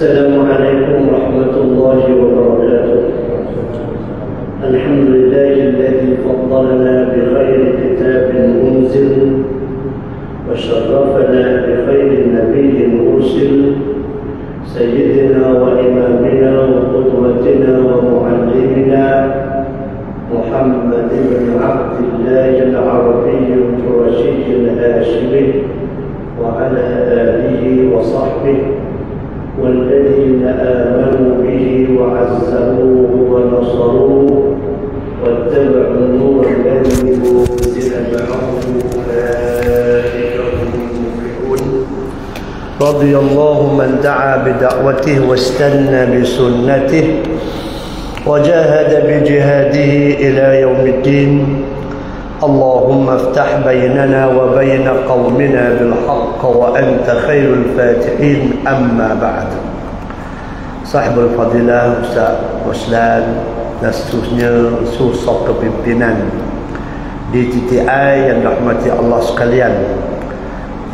السلام عليكم ورحمة الله وبركاته. الحمد لله الذي فضلنا بخير كتاب أنزل وشرفنا بخير نبي أرسل سيدنا وإمامنا وقدوتنا ومعلمنا محمد بن عبد الله العربي القرشي الهاشمي وعلى آله وصحبه والذين آمنوا به وعزروه ونصروه واتبعوا النور الذي أنزل معه أولئك هم المفلحون. رضي الله من دعا بدعوته واستنى بسنته وجاهد بجهاده إلى يوم الدين. اللهم افتح بيننا وبين قومنا بالحق وأنت خير الفاتحين. أما بعد. صاحب الفضيلة Ustaz Ruslan dan seterusnya susah kepimpinan di TTI yang dirahmati Allah sekalian.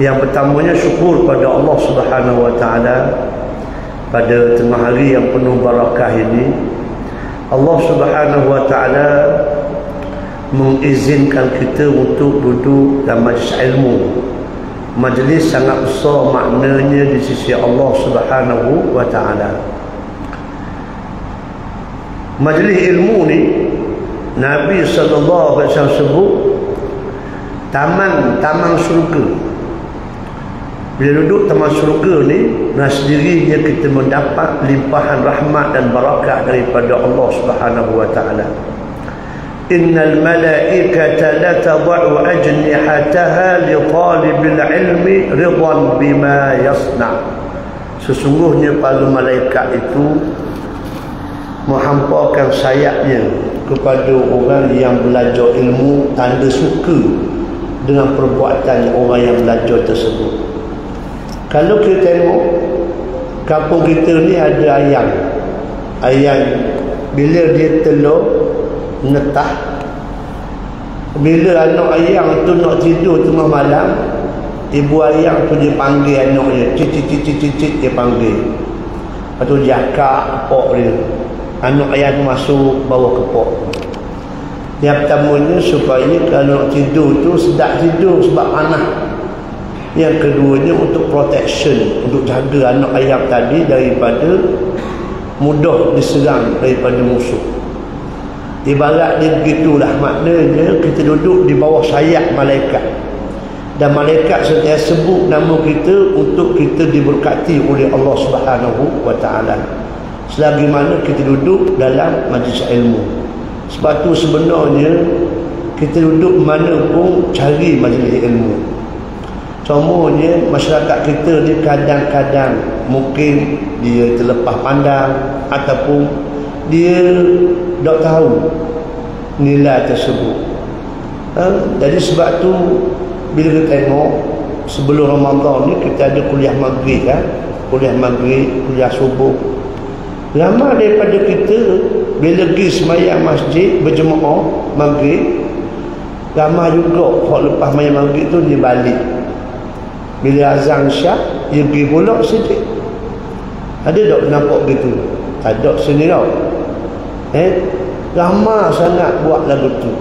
Yang pertamanya syukur pada Allah Subhanahu wa taala pada tengah hari yang penuh barakah ini. Allah Subhanahu wa taala mengizinkan kita untuk duduk dalam majlis ilmu. Majlis sangat besar maknanya di sisi Allah Subhanahu wa taala. Majlis ilmu ni Nabi sallallahu alaihi wasallam sebut taman syurga. Bila duduk taman syurga ni, dengan sendirinya kita mendapat limpahan rahmat dan barakah daripada Allah Subhanahu wa taala. Innal malaikata la tad'u ajnihataha li talibil ilmi ridwan bima yasna. Sesungguhnya para malaikat itu menghampakan sayapnya kepada orang yang belajar ilmu, tanda suka dengan perbuatan orang yang belajar tersebut. Kalau kita tengok kampung kita ni ada ayam bila dia telur netah, bila anak ayam tu nak tidur tengah malam, ibu ayam tu dia panggil anaknya, cicit dia panggil. Lepas tu dia akak pok dia, anak ayam tu masuk bawah kepok. Yang pertamanya supaya kalau nak tidur tu sedap tidur sebab panas. Yang keduanya untuk protection, untuk jaga anak ayam tadi daripada mudah diserang daripada musuh. Ibarat dia begitulah, maknanya kita duduk di bawah sayap malaikat, dan malaikat sentiasa sebut nama kita untuk kita diberkati oleh Allah Subhanahu wa taala selagi mana kita duduk dalam majlis ilmu. Sebab tu sebenarnya kita duduk mana pun cari majlis ilmu. Contohnya masyarakat kita ni kadang-kadang mungkin dia terlepas pandang ataupun dia tak tahu nilai tersebut. Jadi sebab tu bila kita tengok sebelum Ramadan ni kita ada kuliah maghrib kan, kuliah subuh. Ramai daripada kita bila pergi sembahyang masjid berjemaah maghrib, ramai juga kalau lepas sembahyang maghrib tu dia balik. Bila azan syak dia pergi pulak sikit. Ada tak nampak gitu? Tak ada sini tau. Ramai sangat buat lagu tu.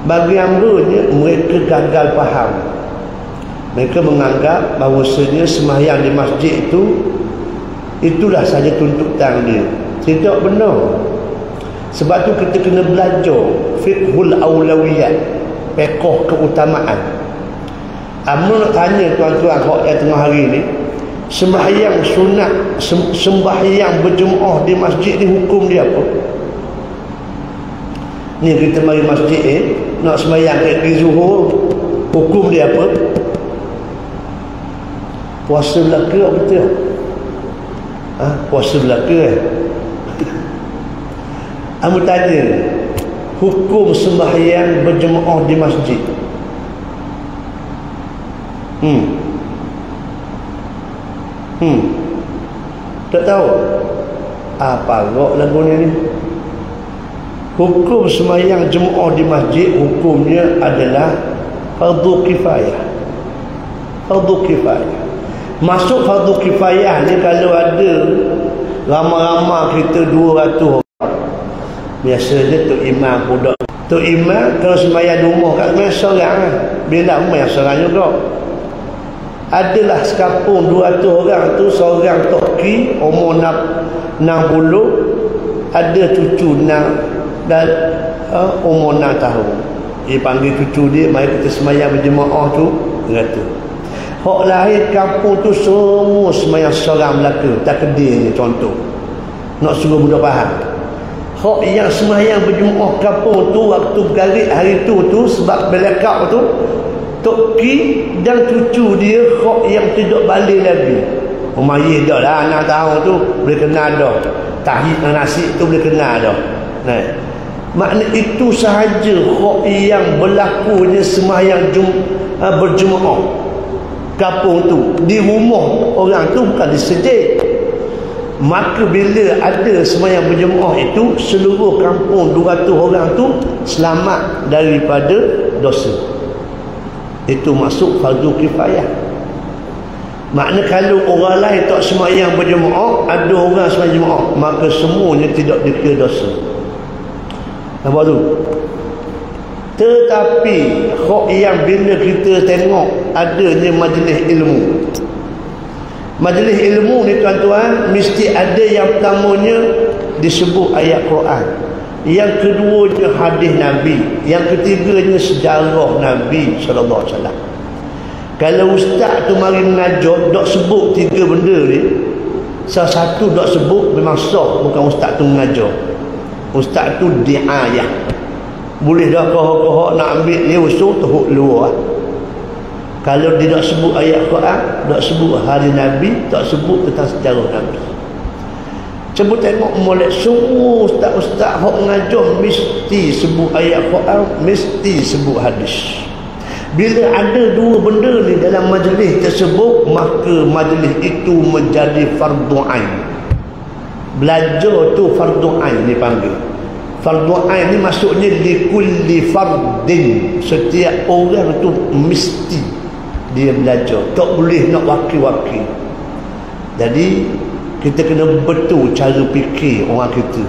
Bagi amrunya mereka gagal faham. Mereka menganggap bahawasanya sembahyang di masjid itulah saja tuntutan dia. Tidak benar. Sebab tu kita kena belajar fiqhul awlawiyat, fiqh keutamaan. Amun nak tanya tuan-tuan hak yang tengah hari ni, sembahyang sunat, sembahyang berjemaah di masjid ni hukum dia apa? Ni kita mari masjid nak sembahyang di zuhur, hukum dia apa? Puasa belaka betul? Puasa belaka Amun tanya hukum sembahyang berjemaah di masjid. Tak tahu apa gok lagu ni. Hukum sembahyang jemaah di masjid hukumnya adalah fardu kifayah. Masuk fardu kifayah ni kalau ada ramai-ramai kita 200 orang. Biasanya Tok Imam budak. Tok Imam kalau sembahyang rumah kat rumah seorang lah. Bila rumah yang seorang juga. Adalah sekampung 200 orang tu, seorang toki umur 60, ada cucu dan umur 6 tahun. Dia panggil cucu dia, mari kita sembahyang berjemaah tu, kata. Hak lahir kampung tu semua sembahyang seorang Melaka, takdir ni contoh. Nak suruh budak faham. Hak yang sembahyang berjemaah kampung tu waktu garik hari tu sebab belakang tu toki dan cucu dia hak yang tidak balik lagi. Umayyah dah lah 6 tahun tu boleh kenal dah. Tahid nasi tu boleh kenal dah. Nah. Makna itu sahaja hak yang berlakunya sembahyang berjemaah kampung tu di rumah orang tu bukan di masjid. Maka bila ada sembahyang berjemaah itu seluruh kampung 200 orang tu selamat daripada dosa. Itu masuk fardu kifayah. Makna kalau orang lain tak sembahyang berjemaah, ada orang sembahyang berjemaah, maka semuanya tidak dikira dosa. Nampak tu? Tetapi hak yang bila kita tengok adanya majlis ilmu. Majlis ilmu ni tuan-tuan mesti ada yang pertamanya disebut ayat Quran, yang keduanya hadis Nabi, yang ketiganya sejarah Nabi sallallahu alaihi wasallam. Kalau ustaz tu mari mengajar dak sebut 3 benda ni, salah satu dak sebut memang sah, bukan ustaz tu mengajar. Ustaz tu diayah. Boleh dah kohok-kohok nak ambil dia usul tu huk luar. Kalau dia tak sebut ayat Quran, tak sebut hari Nabi, tak sebut tentang sejarah Nabi. Cuba tengok molek semua ustaz-ustaz hok mengajar mesti sebut ayat Quran, mesti sebut hadis. Bila ada 2 benda ni dalam majlis tersebut, maka majlis itu menjadi fardu ain. Belajar tu fardu ain dipanggil. Fardu ain ni maksudnya likulli fardin, setiap orang tu mesti dia belajar, tak boleh nak wakil-wakil. Jadi kita kena betul cara fikir orang kita.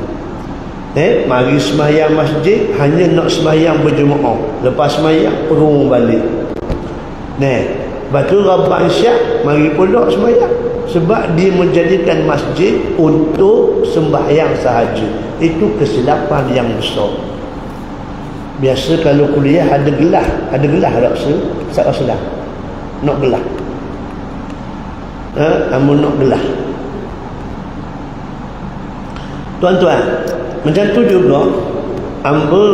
Mari sembahyang masjid hanya nak sembahyang berjemaah, lepas sembahyang perung balik. Batu Rabbah Isyak mari pula sembahyang, sebab dia menjadikan masjid untuk sembahyang sahaja. Itu kesilapan yang besar. Biasa kalau kuliah ada gelah tak rasa nak gelah. Kamu nak gelah. Tuan-tuan, macam tu juga hamba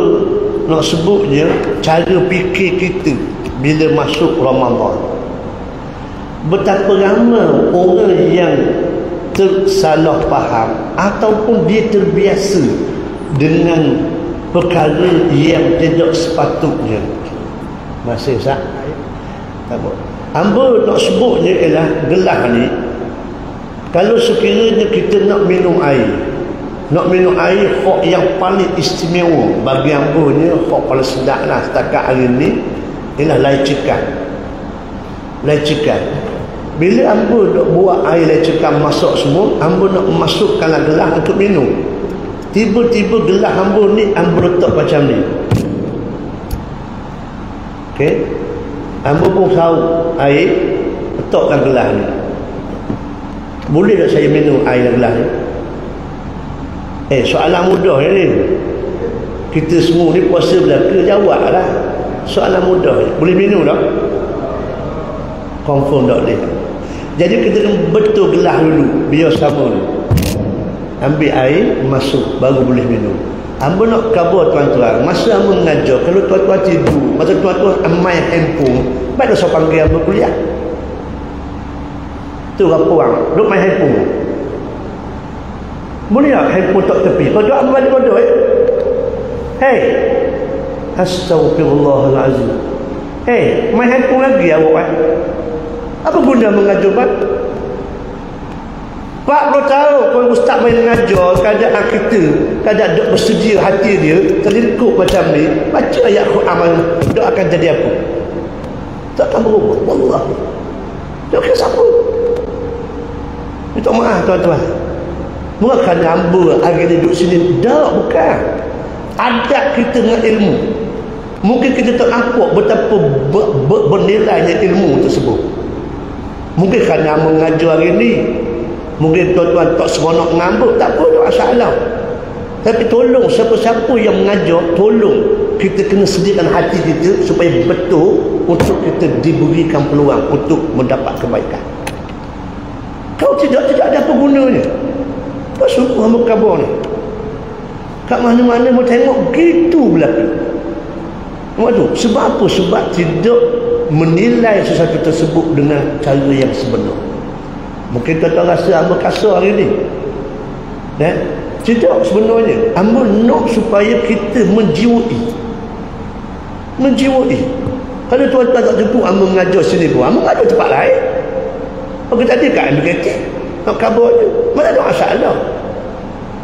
nak sebutnya cara fikir kita bila masuk Ramadan. Betapa ramai orang yang tersalah faham ataupun dia terbiasa dengan perkara yang tidak sepatutnya. Masih Ustaz? Tak apa. Hamba nak sebutnya ialah gelas ni, kalau sekiranya kita nak minum air hak yang paling istimewa bagi hamba ni, hak paling sedap lah setakat hari ni ialah lecikan. Bila hamba nak buat air lecikan masak semua, hamba nak masukkan gelas untuk minum. Tiba-tiba gelas hamba ni hamba letak macam ni. Okey, hamba pun saut air, letakkan gelas ni. Boleh tak saya minum air dalam gelas ni? Soalan mudah ni. Kita semua ni puasa belaka, jawablah. Soalan mudah ni. Boleh minum tak? Confirm tak boleh. Jadi kita kena betul gelas dulu, biar sama dulu. Ambil air, masuk, baru boleh minum. Hamba nak khabar tuan-tuan, masa hamba mengajar, kalau tuan-tuan tidur, masa tuan-tuan main handphone, baiklah saya panggil hamba kuliah. Tu berapa orang duk main handphone. Boleh tak handphone tak tepi? Kau jawab hamba balik bodoh Astaghfirullahalazim. Main handphone lagi awak Apa guna mengajar Pak? 40 tahun kalau ustaz main mengajar, keadaan kita, keadaan duk bersedia hati dia terlingkup macam ni, baca ayat Quran, duk akan jadi apa? Tak akan berubah. Wallahi. Duk akan siapa? Minta maaf tuan-tuan. Bukan hamba hari ni duduk sini. Tak, bukan. Adab kita dengan ilmu. Mungkin kita tak nampak betapa bernilainya ilmu tersebut. Mungkin kerana mengajar hari ni, mungkin tuan-tuan tak seronok ngambut, tak apa, tak masalah. Tapi tolong siapa-siapa yang mengajar, tolong kita kena sediakan hati kita supaya betul untuk kita diberikan peluang untuk mendapat kebaikan. Kalau tidak ada apa gunanya. Apa suruh hamba khabar ni? Kat mana-mana mau tengok gitu berlaku. Waduh, sebab apa? Sebab tidak menilai sesuatu tersebut dengan cara yang sebenar. Mungkin tuan-tuan rasa hamba kasar hari ni. Tidak, sebenarnya hamba nak supaya kita menjiwai. Kalau tuan-tuan tak jumpa hamba mengajar sini pun, hamba mengajar tempat lain. Bagi tadi kat MKT nak khabar je, mana ada masalah.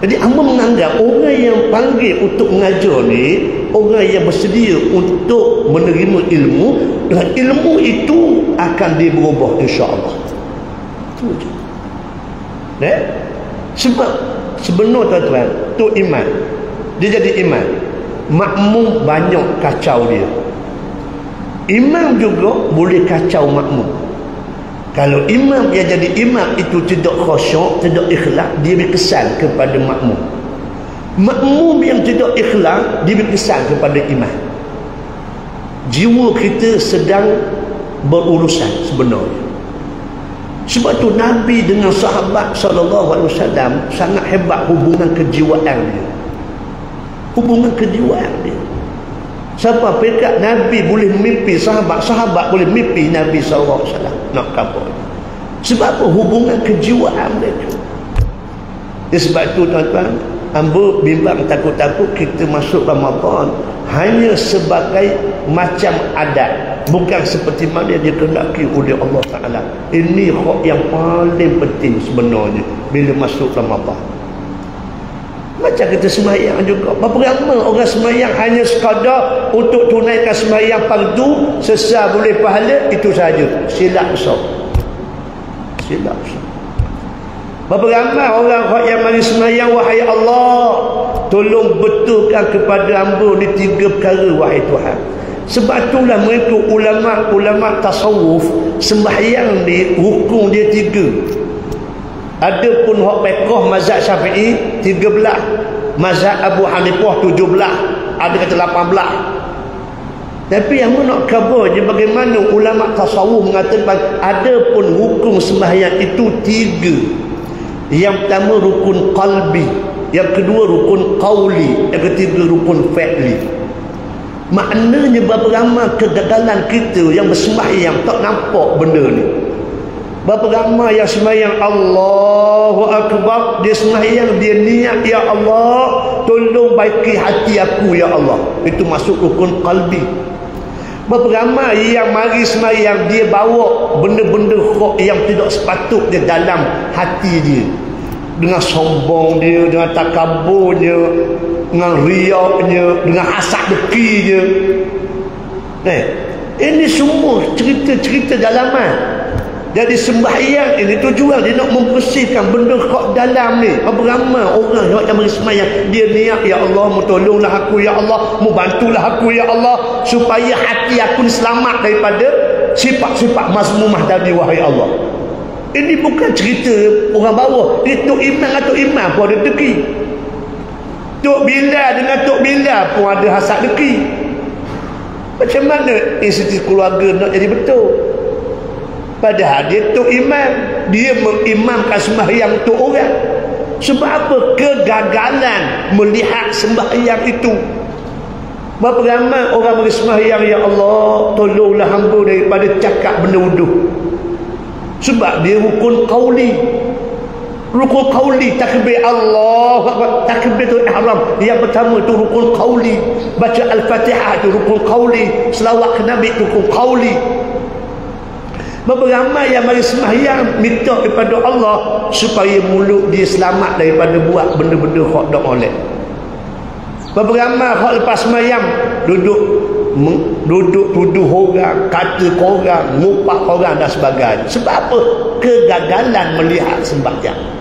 Jadi hamba menganggap orang yang panggil untuk mengajar ni, orang yang bersedia untuk menerima ilmu, dengan ilmu itu akan dia berubah, insya-Allah. Itu je. Sebab sebenar tuan-tuan, tu iman. Dia jadi iman. Makmum banyak kacau dia. Imam juga boleh kacau makmum. Kalau imam yang jadi imam itu tidak khusyuk, tidak ikhlas, dia berkesan kepada makmum. Makmum yang tidak ikhlas, dia berkesan kepada imam. Jiwa kita sedang berurusan sebenarnya. Sebab tu Nabi dengan sahabat SAW sangat hebat hubungan kejiwaan dia. Hubungan kejiwaan dia. Siapa pekat Nabi boleh mimpi sahabat, sahabat boleh mimpi Nabi SAW. Nak khabar. Sebab apa? Hubungan kejiwaan mereka. Sebab tu tuan-tuan, hamba bimbang takut-takut kita masuk Ramadan hanya sebagai macam adat, bukan seperti mana dia kehendaki oleh Allah Ta'ala. Ini hak yang paling penting sebenarnya bila masuk Ramadan. Macam kita sembahyang juga. Berapa ramai orang sembahyang hanya sekadar untuk tunaikan sembahyang fardu, sesat boleh pahala, itu saja. Silap besar. Silap besar. Berapa ramai orang yang mari sembahyang, wahai Allah, tolong betulkan kepada hamba ni 3 perkara, wahai Tuhan. Sebab itulah mereka ulama tasawuf, sembahyang ni hukum dia 3. Adapun hak fiqh mazhab Syafi'i 13, mazhab Abu Hanifah 17, ada kata 18. Tapi yang nak khabar je bagaimana ulama tasawuf mengatakan adapun hukum sembahyang itu 3. Yang pertama rukun qalbi, yang kedua rukun qauli, yang ketiga rukun fi'li. Maknanya berapa ramai kegagalan kita yang bersembahyang tak nampak benda ni. Berapa ramai yang sembahyang Allahu Akbar, dia sembahyang, dia niat, ya Allah tolong baiki hati aku ya Allah, itu masuk rukun qalbi. Berapa ramai yang mari sembahyang, dia bawa benda-benda yang tidak sepatutnya dalam hati dia, dengan sombong dia, dengan takaburnya, dengan riaknya, dengan hasad dekinya. Ini semua cerita-cerita dalaman. Jadi sembahyang ini tujuan dia nak membersihkan benda hak dalam ni. Berapa ramai orang yang mari sembahyang, dia niat, ya Allah mu tolonglah aku ya Allah, mu bantulah aku ya Allah supaya hati aku ni selamat daripada sifat-sifat mazmumah tadi, wahai Allah. Ini bukan cerita orang bawah. Ini Tok Imam atau Imam pun ada deki. Tok Bilal dengan Tok Bilal pun ada hasad deki. Macam mana institusi keluarga nak jadi betul? Padahal dia Tok Imam, dia mengimamkan sembahyang untuk orang. Sebab apa? Kegagalan melihat sembahyang itu. Berapa ramai orang beri sembahyang, ya Allah tolonglah hamba daripada cakap benda wuduh. Sebab dia rukun qauli. Rukun qauli, takbir Allah, takbir tu ihram. Yang pertama tu rukun qauli. Baca Al-Fatihah tu rukun qauli. Selawat ke Nabi tu rukun qauli. Berapa ramai yang mari sembahyang minta kepada Allah supaya mulut dia selamat daripada buat benda-benda hak tak molek. Berapa ramai hak lepas sembahyang duduk tuduh orang, kata korang, ngupak orang dan sebagainya. Sebab apa? kegagalan melihat sembahyang.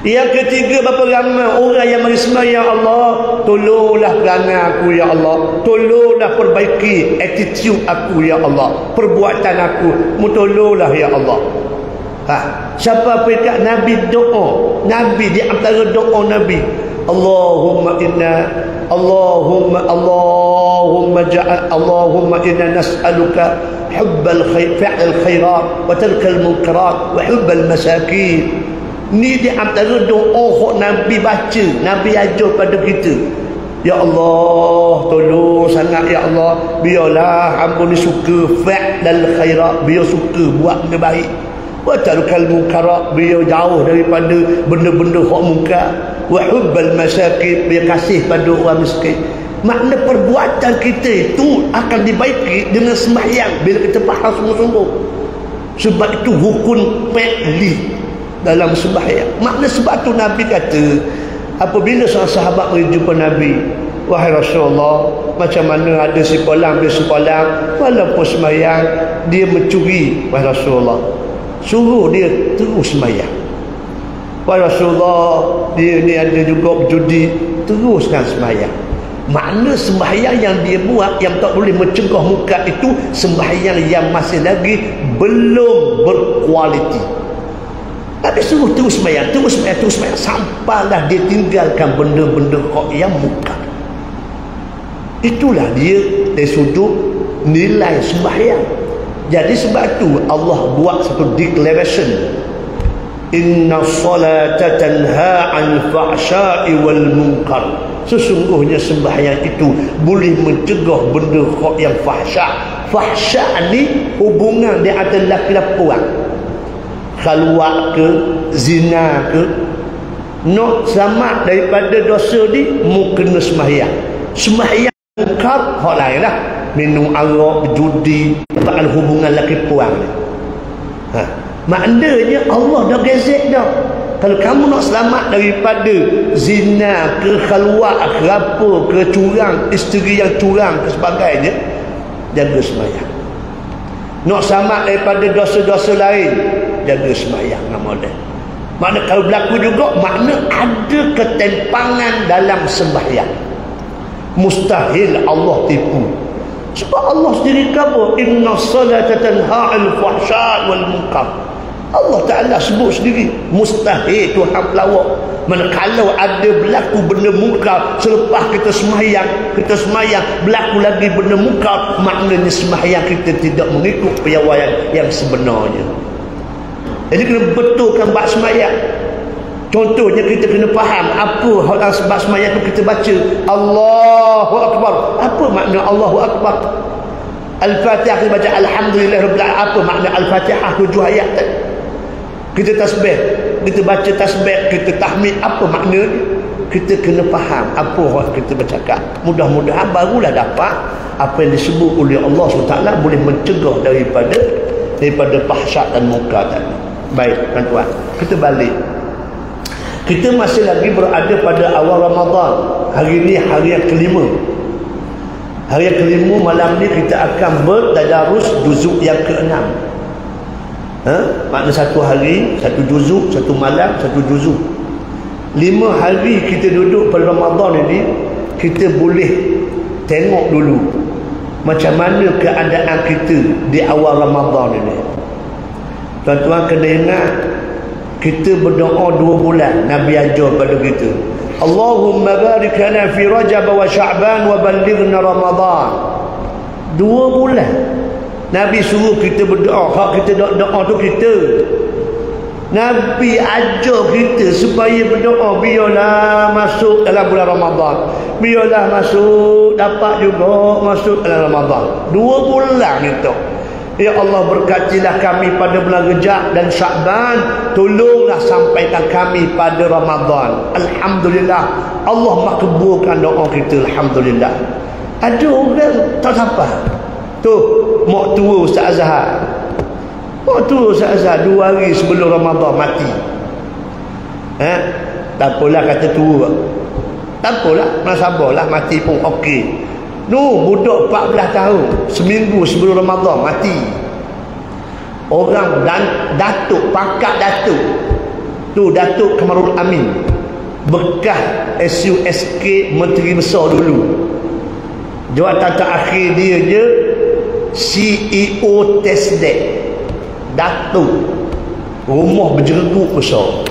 Yang ketiga, berapa ramai orang yang mari sembahyang, ya Allah, tolonglah perangai aku, ya Allah, tolonglah perbaiki attitude aku, ya Allah, perbuatan aku, tolonglah, ya Allah. Siapa pekat Nabi doa, Nabi di antara doa Nabi, Allahumma inna nas'aluka hubbal fi'l khairat wa tarkal munkarat wa hubbal masakin. Ni di antara doa yang Nabi baca, Nabi ajar pada kita. Ya Allah, tolong sangat, ya Allah, biarlah hamba ni suka fi'l khairat, biar suka buat benda baik. Wa tarkal munkarat, biar jauh daripada benda-benda hak munkar. Wa hubbal masakin, biar kasih pada orang miskin. Makna perbuatan kita itu akan dibaiki dengan sembahyang bila kita faham sungguh-sungguh. Sebab itu rukun fi'li dalam sembahyang. Makna sebab tu Nabi kata, apabila seorang sahabat pergi jumpa Nabi, wahai Rasulullah, macam mana ada si palang dia sepalang, walaupun sembahyang dia mencuri, wahai Rasulullah, suruh dia terus sembahyang. Wahai Rasulullah, dia ni ada juga berjudi, teruskan sembahyang. Makna sembahyang yang dia buat yang tak boleh mencegah muka itu sembahyang yang masih lagi belum berkualiti. Tapi suruh terus sembahyang, terus sembahyang, terus sembahyang, sampailah dia tinggalkan benda-benda yang muka. Itulah dia dari sudut nilai sembahyang. Jadi sebab itu Allah buat satu declaration, inna salata tanha 'anil fahsya'i wal munkar. Sesungguhnya sembahyang itu boleh mencegah benda yang fahsya'. Fahsya' ni hubungan di antara lelaki dan perempuan, khalwat ke, zina ke. Nak selamat daripada dosa ni, mu kena sembahyang. Sembahyang munkar hak lain lah, minum arak, berjudi, tak ada hubungan lelaki perempuan ni. Maknanya Allah dah gazet dah, kalau kamu nak selamat daripada zina ke, khalwat ke, apa ke, curang, isteri yang curang ke sebagainya, jaga sembahyang. Nak selamat daripada dosa-dosa lain, jaga sembahyang nama dia. Makna kalau berlaku juga, makna ada ketimpangan dalam sembahyang. Mustahil Allah tipu. Sebab Allah sendiri kata, inna salata tanha 'anil fahsya'i wal munkar. Allah Ta'ala sebut sendiri, mustahil Tuhan pelawak. Mana kalau ada berlaku benda munkar selepas kita sembahyang berlaku lagi benda munkar, maknanya sembahyang kita tidak mengikut piawaian yang sebenarnya. Jadi kena betulkan bab sembahyang. Contohnya kita kena faham apa sebab sembahyang tu kita baca Allahu Akbar. Apa makna Allahu Akbar? Al-Fatihah kita baca Alhamdulillah Rabbil Alamin. Apa makna Al-Fatihah 7 ayat tadi? Kita tasbih, kita baca tasbih, kita tahmid, apa makna? Kita kena faham apa yang kita bercakap. Mudah-mudahan barulah dapat apa yang disebut oleh Allah SWT boleh mencegah daripada fahsyat dan munkar tadi. Baik tuan-tuan, kita balik. Kita masih lagi berada pada awal Ramadan. Hari ini hari yang kelima. Hari yang kelima, malam ni kita akan bertadarus juzuk yang ke-6. Makna satu hari, satu juzuk, satu malam, satu juzuk. 5 hari kita duduk pada Ramadan ini, kita boleh tengok dulu macam mana keadaan kita di awal Ramadan ini. Tuan-tuan kena ingat, kita berdoa 2 bulan. Nabi ajar pada kita, Allahumma barik lana fi Rajab wa Sya'ban wa ballighna Ramadan. 2 bulan Nabi suruh kita berdoa. Hak kita doa tu kita, Nabi ajar kita supaya berdoa, biarlah masuk dalam bulan Ramadan, biarlah masuk, dapat juga masuk dalam Ramadan. 2 bulan itu. Ya Allah, berkatilah kami pada bulan Rejab dan Sya'ban, tolonglah sampaikan kami pada Ramadan. Alhamdulillah, Allah makbulkan doa kita. Alhamdulillah. Ada orang tak sampai tu, mak tua Ustaz Azhar, mak tua Ustaz Azhar 2 hari sebelum Ramadan mati. Tak apalah kata tua, tak apalah, nak sabarlah, mati pun okey. Budak 14 tahun seminggu sebelum Ramadan mati. orang dan Datuk, pangkat Datuk tu, Datuk Kamarul Amin, bekas SUSK Menteri Besar dulu. Jawatan terakhir dia je CEO TESDAQ, Datuk, rumah berjeruk besar.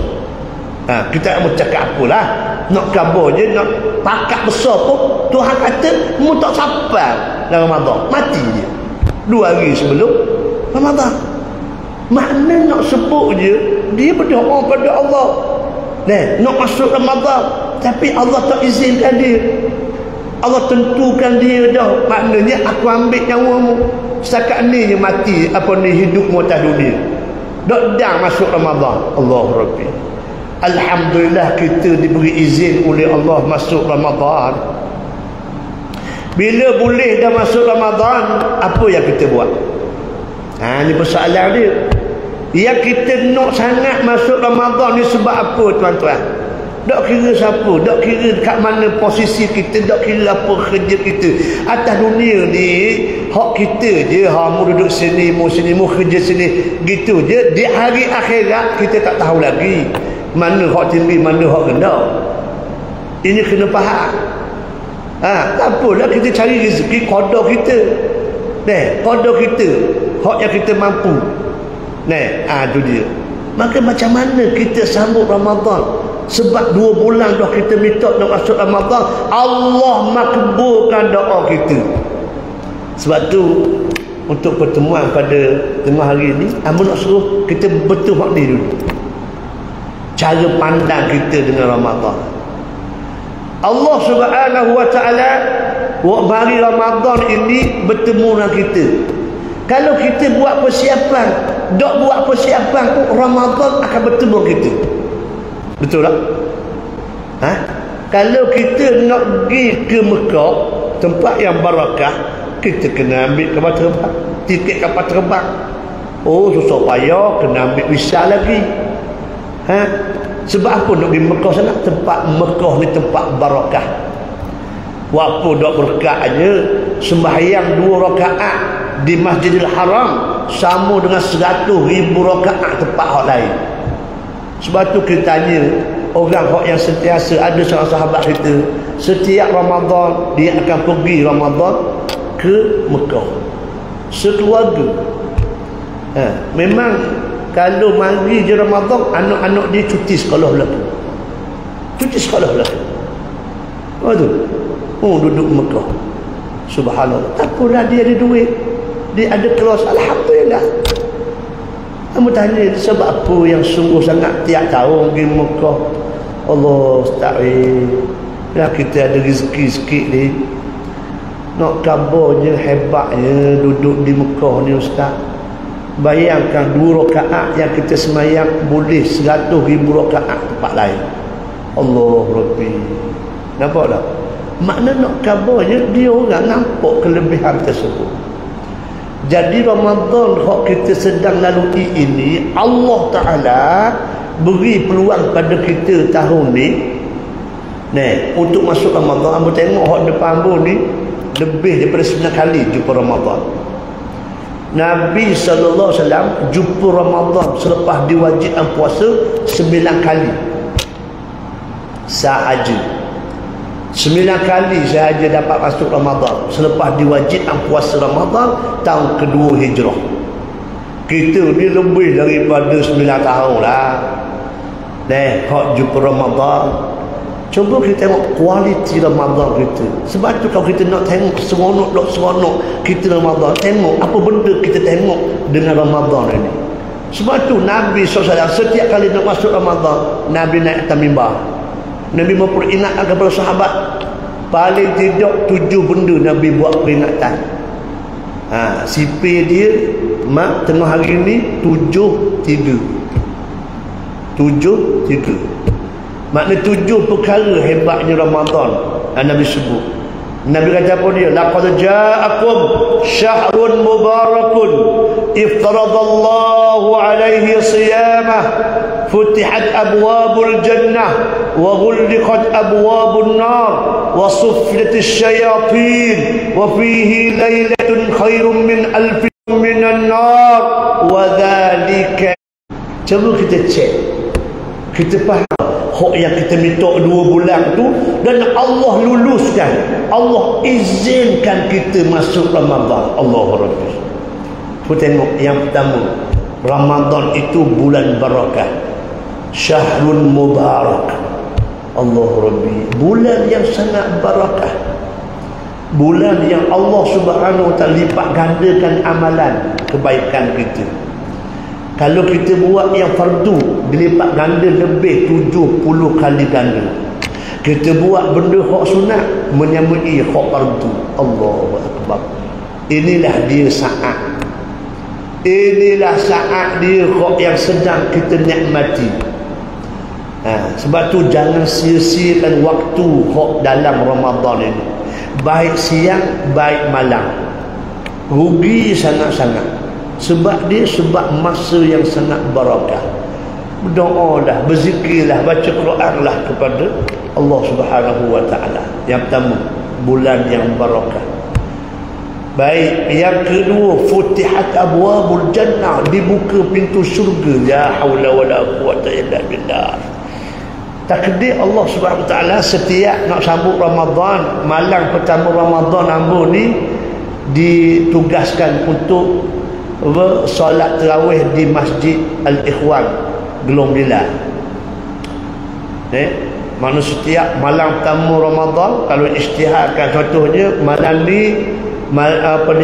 Kita nak cakap apalah, nak khabar je, nak pakat besar pun Tuhan kata mu tak sampai dalam Ramadan, mati dia 2 hari sebelum Ramadan. Makna nak sebut je dia berdoa pada Allah, nak masuk Ramadan, tapi Allah tak izinkan dia. Allah tentukan dia dah, maknanya aku ambil nyawamu setakat ni je, mati apa ni hidupmu atas dunia, dak dah masuk Ramadan. Allah Rabbi, alhamdulillah kita diberi izin oleh Allah masuk Ramadan. Bila boleh dah masuk Ramadan, apa yang kita buat? Ni persoalan dia. Yang kita nak sangat masuk Ramadan ni sebab apa tuan-tuan? Tak kira siapa, tak kira kat mana posisi kita, tak kira apa kerja kita atas dunia ni. Hak kita je, mu duduk sini, mu kerja sini, gitu je. Di hari akhirat kita tak tahu lagi mana hak tinggi, mana hak rendah. Ini kena faham. Tak apalah, kita cari rezeki qada kita. Qada kita, hak yang kita mampu. Tu dia. Maka macam mana kita sambut Ramadan? Sebab 2 bulan dah kita minta nak masuk Ramadan, Allah makbulkan doa kita. Sebab tu untuk pertemuan pada tengah hari ni, amun nak suruh kita betul hak ni dulu, cara pandang kita dengan Ramadan. Allah Subhanahu wa ta'ala hari Ramadan ini bertemu dengan kita. Kalau kita buat persiapan, tak buat persiapan pun, Ramadan akan bertemu kita. Betul tak? Kalau kita nak pergi ke Mekah, tempat yang barakah, kita kena ambil kapal terbang, tiket kapal terbang. Susah payah, kena ambil visa lagi. Sebab apa nak pergi Mekah sana? Tempat Mekah ni tempat barakah. Walaupun dok berkat aja, sembahyang 2 rakaat di Masjidil Haram sama dengan 100,000 rakaat tempat hak lain. Sebab tu kita tanya orang hak yang sentiasa, ada seorang sahabat kita, setiap Ramadan dia akan pergi Ramadan ke Mekah sekeluarga. Memang kalau mari je Ramadan, anak-anak dia cuti sekolah belaka. Cuti sekolah belaka. Duduk Mekah. Subhanallah. Tak apalah, dia ada duit, dia ada keluar, alhamdulillah. Kamu tanya sebab apa yang sungguh sangat tiap tahun pergi Mekah. Allah astagfirullah, kita ada rezeki sikit ni. Nak kabarnya hebatnya duduk di Mekah ni ustaz. Bayangkan 2 rakaat yang kita semayang boleh 100,000 rakaat tempat lain. Allah Rabbi. Nampak tak? Makna nak kabarnya dia orang nampak kelebihan tersebut. Jadi Ramadan hak kita sedang lalui ini, Allah Ta'ala beri peluang pada kita tahun ni untuk masuk Ramadan. Ambo tengok hak depan ambo ni lebih daripada 9 kali jumpa Ramadan. Nabi SAW jumpa Ramadan selepas diwajibkan puasa 9 kali sahaja. 9 kali sahaja dapat masuk Ramadan selepas diwajibkan puasa Ramadan tahun kedua hijrah. Kita ni lebih daripada 9 tahun lah hak jumpa Ramadan. Cuba kita tengok kualiti Ramadan kita. Sebab tu kalau kita nak tengok seronok kita Ramadan, tengok apa benda kita tengok dengan Ramadan ini. Sebab tu Nabi SAW setiap kali nak masuk Ramadan, Nabi naik atas mimbar. Nabi memperingatkan kepada sahabat, paling tidak 7 benda Nabi buat peringatan. Sipir dia tengah hari ni 7-3. Makna 7 perkara hebatnya Ramadan Nabi sebut. Nabi kata apa dia? Laqad ja'akum syahrun mubarakun iftaradallahu alaihi siyamah futihat abwabul jannah wa ghulliqat abwabun nar wa suffilatis syayatin wa fihi lailatun khairum min alfi minan nar wa dzalika. Cuba kita cek, kita faham hak yang kita minta 2 bulan tu, dan Allah luluskan, Allah izinkan kita masuk Ramadan. Allahu Rabbi. Kita tengok yang pertama, Ramadan itu bulan barakah, syahrul mubarak. Allahu Rabbi, bulan yang sangat barakah, bulan yang Allah Subhanahu wa taala lipat gandakan amalan kebaikan kita. Kalau kita buat yang fardu, dilipat ganda lebih 70 kali ganda. Kita buat benda hak sunat, menyamai hak fardu. Allahu Akbar. Inilah dia saat, inilah saat dia hak yang sedang kita nikmati. Sebab tu jangan sia-siakan waktu hak dalam Ramadan ini, baik siang baik malam. Rugi sangat-sangat. Sebab dia sebab masa yang sangat barakah. Berdoalah, berzikirlah, baca Quranlah kepada Allah Subhanahu wa taala. Yang pertama, bulan yang barakah. Baik, yang kedua, futihat abwabul jannah, dibuka pintu syurga. Ya haula wala quwwata illa billah. Takdir Allah Subhanahu wa taala setiap nak sambut Ramadan, malam pertama Ramadan ambo ni ditugaskan untuk solat tarawih di Masjid Al-Ikhwan Gelong Bila. Mana setiap malam pertama Ramadan, kalau isytiharkan contohnya malam ni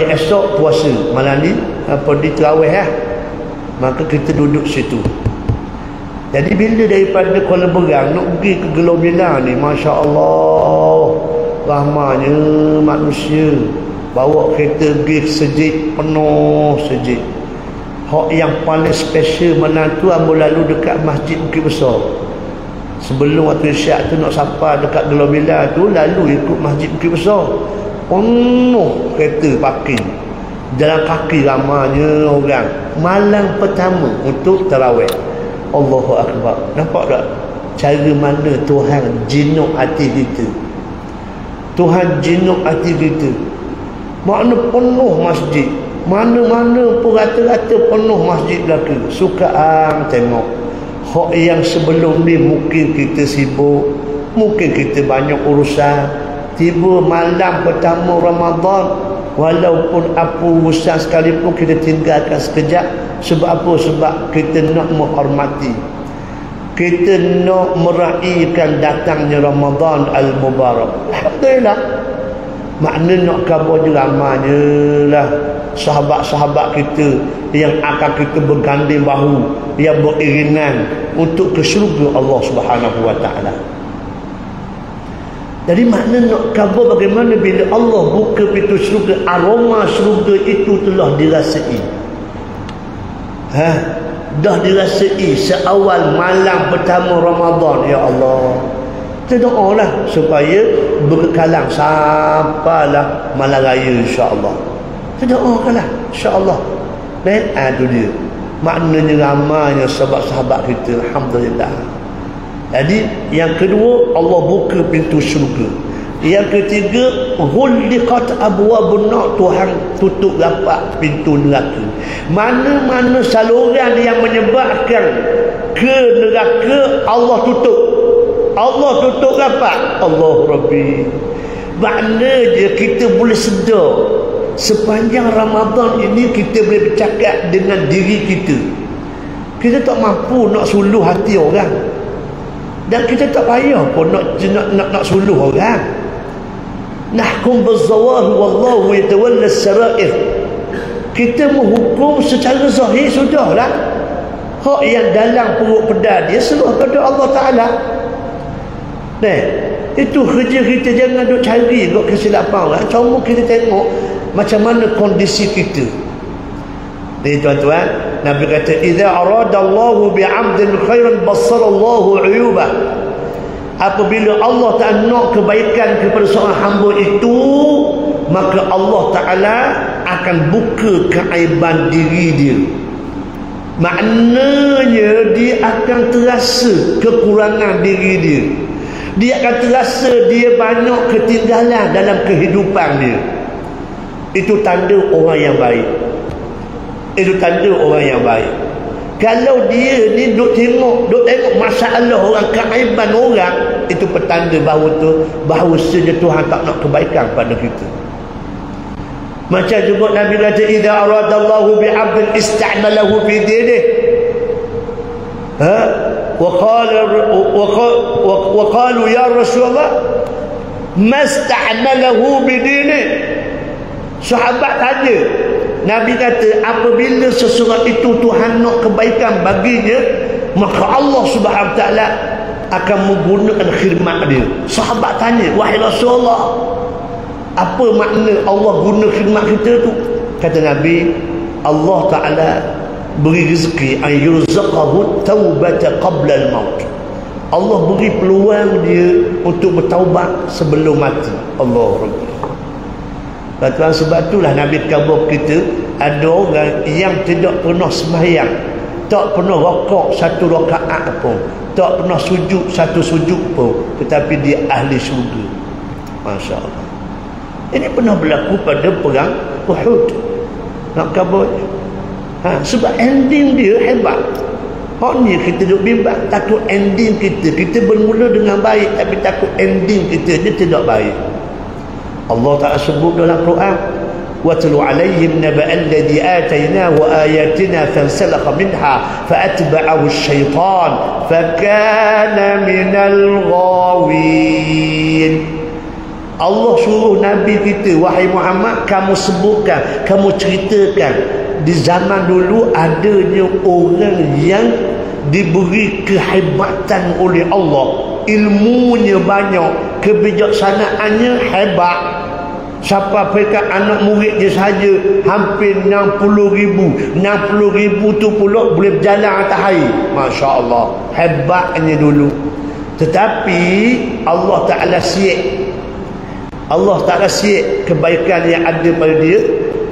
esok puasa, malam ni tarawih maka kita duduk situ. Jadi bila daripada Kuala Berang nak pergi ke Gelong Bila ni, Masya Allah, ramanya manusia. Bawa kereta pergi sejid, penuh sejid. Hak yang paling special malam tu, ambo lalu dekat Masjid Bukit Besar. Sebelum waktu isyak tu nak sampai dekat Gelong Bila tu, lalu ikut Masjid Bukit Besar. Penuh kereta parking. Jalan kaki ramanya orang. Malam pertama untuk tarawih. Allahu Akbar. Nampak tak cara mana Tuhan jinuk hati kita? Tuhan jinuk hati kita. Makna penuh masjid, mana-mana pun rata-rata penuh masjid belaka. Sukaan tengok hak yang sebelum ni mungkin kita sibuk, mungkin kita banyak urusan, tiba malam pertama Ramadan, walaupun apa urusan sekalipun kita tinggalkan sekejap. Sebab apa? Sebab kita nak menghormati, kita nak meraihkan datangnya Ramadan Al-Mubarak. Alhamdulillah. Makna nak khabar je ramanya lah sahabat-sahabat kita yang akan kita berganding bahu, yang beriringan untuk ke syurga Allah Subhanahu wa taala. Jadi makna nak khabar bagaimana bila Allah buka pintu syurga, aroma syurga itu telah dirasai. Dah dirasai seawal malam pertama Ramadan. Ya Allah, kita doalah supaya berkalang sampailah malam raya, insya-Allah. Kita doakanlah, insya-Allah. Itu dia maknanya ramainya sahabat-sahabat kita. Alhamdulillah. Jadi yang kedua, Allah buka pintu syurga. Yang ketiga, ghulliqat abwabun nar, Tuhan tutup rapat pintu neraka. Mana-mana saluran yang menyebabkan ke neraka, Allah tutup. Allah tutup rapat. Allah Rabbi. Maknanya kita boleh sedar sepanjang Ramadan ini kita boleh bercakap dengan diri kita. Kita tak mampu nak suluh hati orang, dan kita tak payah pun nak suluh orang. Nahkum bizawahir wallahu yatawalla as-sarair. Kita menghukum secara zahir sudahlah. Hak yang dalam perut pedal dia serah pada Allah Taala. Itu kerja kita. Jangan duk cari duk kesilapan orang. Cuma kita tengok macam mana kondisi kita. Ni tuan-tuan, Nabi kata, idza aradallahu bi'abdin khairan bassarallahu 'uyubah. Apabila Allah Ta'ala nak kebaikan kepada seorang hamba itu, maka Allah Ta'ala akan buka keaiban diri dia. Maknanya dia akan terasa kekurangan diri dia. Dia akan terasa dia banyak ketinggalan dalam kehidupan dia. Itu tanda orang yang baik. Itu tanda orang yang baik. Kalau dia ni duk tengok masalah orang, keaiban orang, itu petanda bahawasanya Tuhan tak nak kebaikan pada kita. Macam juga Nabi kata, idza aradallahu bi'abdin ista'malahu fi dinih. Wa qalu ya Rasulullah masta'malahu bi dinih. Sahabat tanya, Nabi kata, apabila seseorang itu Tuhan nak kebaikan baginya, maka Allah Subhanahu Wa Taala akan menggunakan khidmat dia. Sahabat tanya, wahai Rasulullah, apa makna Allah guna khidmat kita tu? Kata Nabi, Allah Taala beri rezeki an yurzaqahu taubata qabla al-maut. Allah beri peluang dia untuk bertaubat sebelum mati. Allah Akbar. Sebab itulah Nabi khabar kita, ada orang yang tidak pernah sembahyang, tak pernah rakaat satu rakaat pun, tak pernah sujud satu sujud pun, tetapi dia ahli syurga. Masya Allah. Ini pernah berlaku pada perang Uhud. Nak khabar. Sebab ending dia hebat. Hak ni kita duduk bimbang, takut ending kita bermula dengan baik, tapi takut ending kita dia tidak baik. Allah Ta'ala sebut dalam Quran, وَاتْلُ عَلَيْهِمْ نَبَأَ الَّذِي آتَيْنَاهُ آيَاتِنَا فَانْسَلَخَ مِنْهَا فَأَتْبَعَهُ الشَّيْطَانُ فَكَانَ مِنَ الْغَاوِينَ. Allah suruh Nabi kita, wahai Muhammad, kamu sebutkan, kamu ceritakan, di zaman dulu adanya orang yang diberi kehebatan oleh Allah, ilmunya banyak, kebijaksanaannya hebat. Siapa mereka anak murid dia saja hampir 60,000 tu pula boleh berjalan atas air. Masya Allah, hebatnya dulu. Tetapi Allah Ta'ala siap kebaikan yang ada pada dia.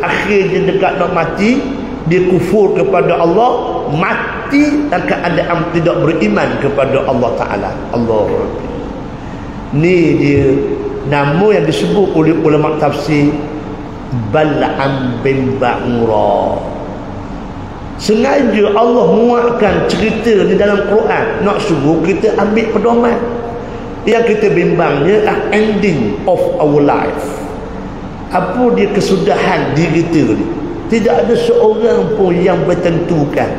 Akhirnya dekat nak mati, dia kufur kepada Allah, mati dalam keadaan tidak beriman kepada Allah Ta'ala. Allah. Ni dia nama yang disebut oleh ulama tafsir Bal'am bin Ba'ura. Sengaja Allah muatkan cerita di dalam Quran nak suruh kita ambil pedoman. Yang kita bimbangnya ending of our life. Apa dia kesudahan diri kita ni? Tidak ada seorang pun yang bertentukan.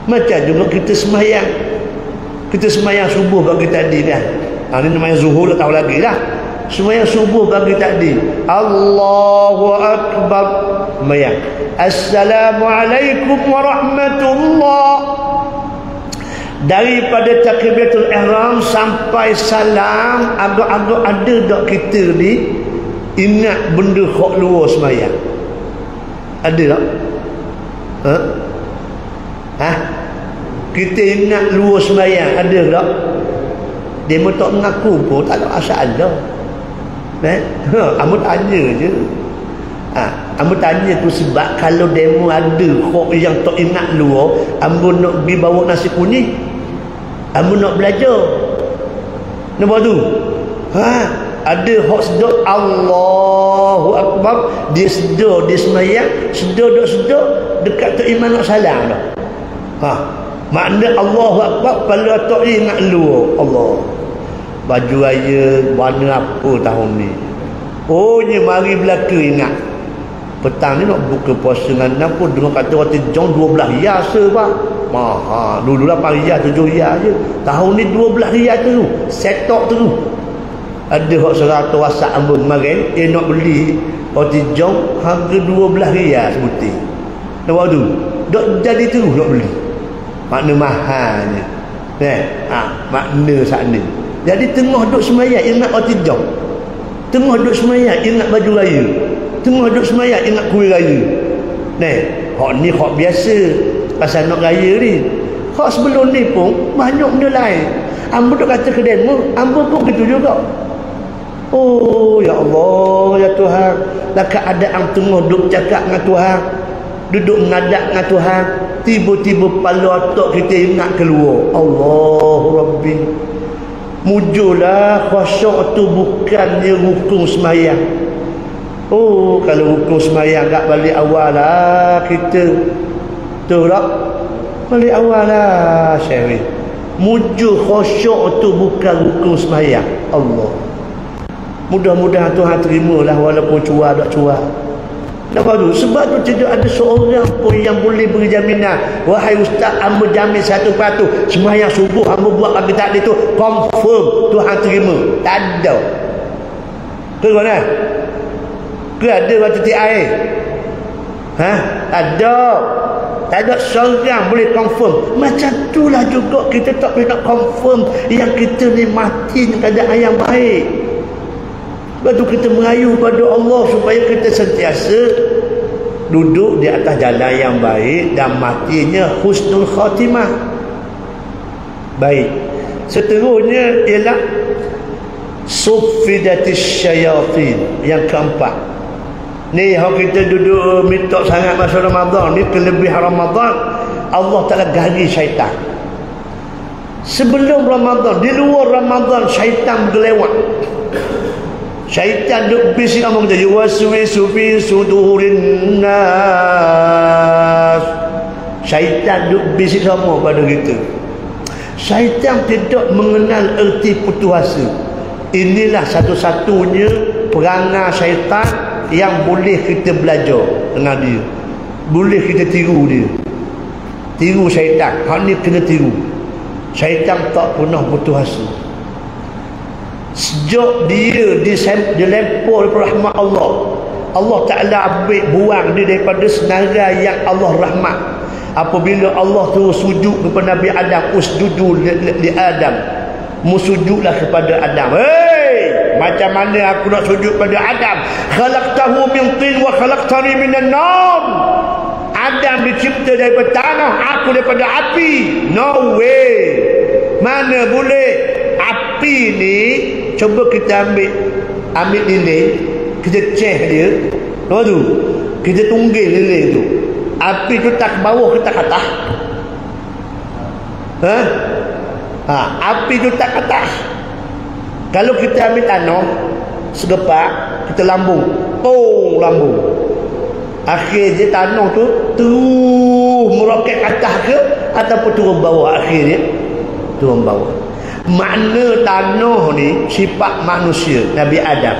Macam juga kita semayang. Kita semayang subuh bagi tadi kan. Ini namanya zuhur, tak tahu lagi lah. Semayang subuh bagi tadi, Allahu Akbar, semayang, Assalamualaikum warahmatullah. Daripada takbiratul ihram sampai salam, agak-agak ada tak kita ni ingat benda hak luar semayang? Ada tak? Kita ingat luar semayang, ada tak? Dia pun tak mengaku pun, tak ada asal ada. Amu tanya je. Amu tanya tu sebab kalau demo ada hak yang tak ingat luar, amu nak pergi bawa nasi kuning, amu nak belajar. Nampak tu? Ada hak sedar Allahu Akbar, dia sedar, dia semayang, sedar dekat tak iman nak salam dah. Makna Allahu Akbar kalau tak ingat luar. Allah. Baju raya warna apa tahun ni? Ni mari belaka ingat. Petang ni nak buka puasa dengan pun dengan kata waktu jom 12 riyal sebab. Dulu 8 riyal 7 riyal je. Tahun ni 12 riyal tu. Setok tu. Ada hak 100 WhatsApp ambon kemarin dia nak beli waktu jom harga 12 riyal sebutir. Nampak tu? Dok jadi tu nak beli. Makna mahalnya. Makna sana. Jadi tengah duduk semayang ingat roti jam, tengah duduk semayang ingat baju raya, tengah duduk semayang ingat kuih raya. Hak ni hak biasa pasal nak raya ni. Hak sebelum ni pun banyak benda lain. Ambo duk kata ke demo, ambo pun gitu juga. Oh ya Allah, ya Tuhan, dalam keadaan tengah duduk cakap dengan Tuhan, duduk mengadap dengan Tuhan, tiba-tiba kepala otak kita ingat keluar. Allahu Rabbi. Mujurlah khusyuk tu bukannya rukun semayang. Oh, kalau hukum sembahyang tak balik awal lah kita. Tu tak? Balik awal lah Syekh. Mujur khusyuk tu bukan hukum sembahyang. Allah. Mudah-mudahan Tuhan terimalah walaupun cuar tak cuar. Kenapa tu? Sebab tu tidak ada seorang pun yang boleh beri jaminan. Wahai ustaz, hamba jamin 100% sembahyang subuh hamba buat pagi tadi tu confirm Tuhan terima. Tak ada. Ke mana? Ke ada waktu tiap air? Ha? Ada. Tak ada seorang boleh confirm. Macam itulah juga kita tak boleh nak confirm yang kita ni mati dengan keadaan yang baik. Sebab tu kita merayu pada Allah supaya kita sentiasa duduk di atas jalan yang baik dan matinya husnul khatimah. Baik. Seterusnya ialah sufidatis syayatin, yang keempat. Ni kalau kita duduk minta sangat masa Ramadan ni, kelebihan Ramadan, Allah Ta'ala gari syaitan. Sebelum Ramadan, di luar Ramadan, syaitan berlewat. Syaitan duk bising ngomong dia, yuwaswisu fi sudurin nas. Syaitan duk bising sama pada kita. Syaitan tidak mengenal erti putus asa. Inilah satu-satunya perangai syaitan yang boleh kita belajar dengan dia. Boleh kita tiru dia. Tiru syaitan. Hak ni kena tiru. Syaitan tak pernah putus asa. Sejak dia dilempar daripada rahmat Allah, Allah Ta'ala ambil buang dia daripada senarai yang Allah rahmat. Apabila Allah terus sujud kepada Nabi Adam, usjudu li Adam, musujudlah kepada Adam. Hei, macam mana aku nak sujud pada Adam? Khalaqtahu min tin wa khalaqtani minan nar. Adam dicipta daripada tanah, aku daripada api. No way. Mana boleh? Api ni, cuba kita ambil lilin, kita ceh dia. Nampak tu? Kita tunggil lilin tu. Api tu tak ke bawah ke tak ke atas? Api tu tak ke atas. Kalau kita ambil tanah segepak, kita lambung, lambung. Akhirnya tanah tu terus meroket ke atas ke ataupun turun bawah. Akhirnya turun bawah. Makna tanah ni sifat manusia Nabi Adam.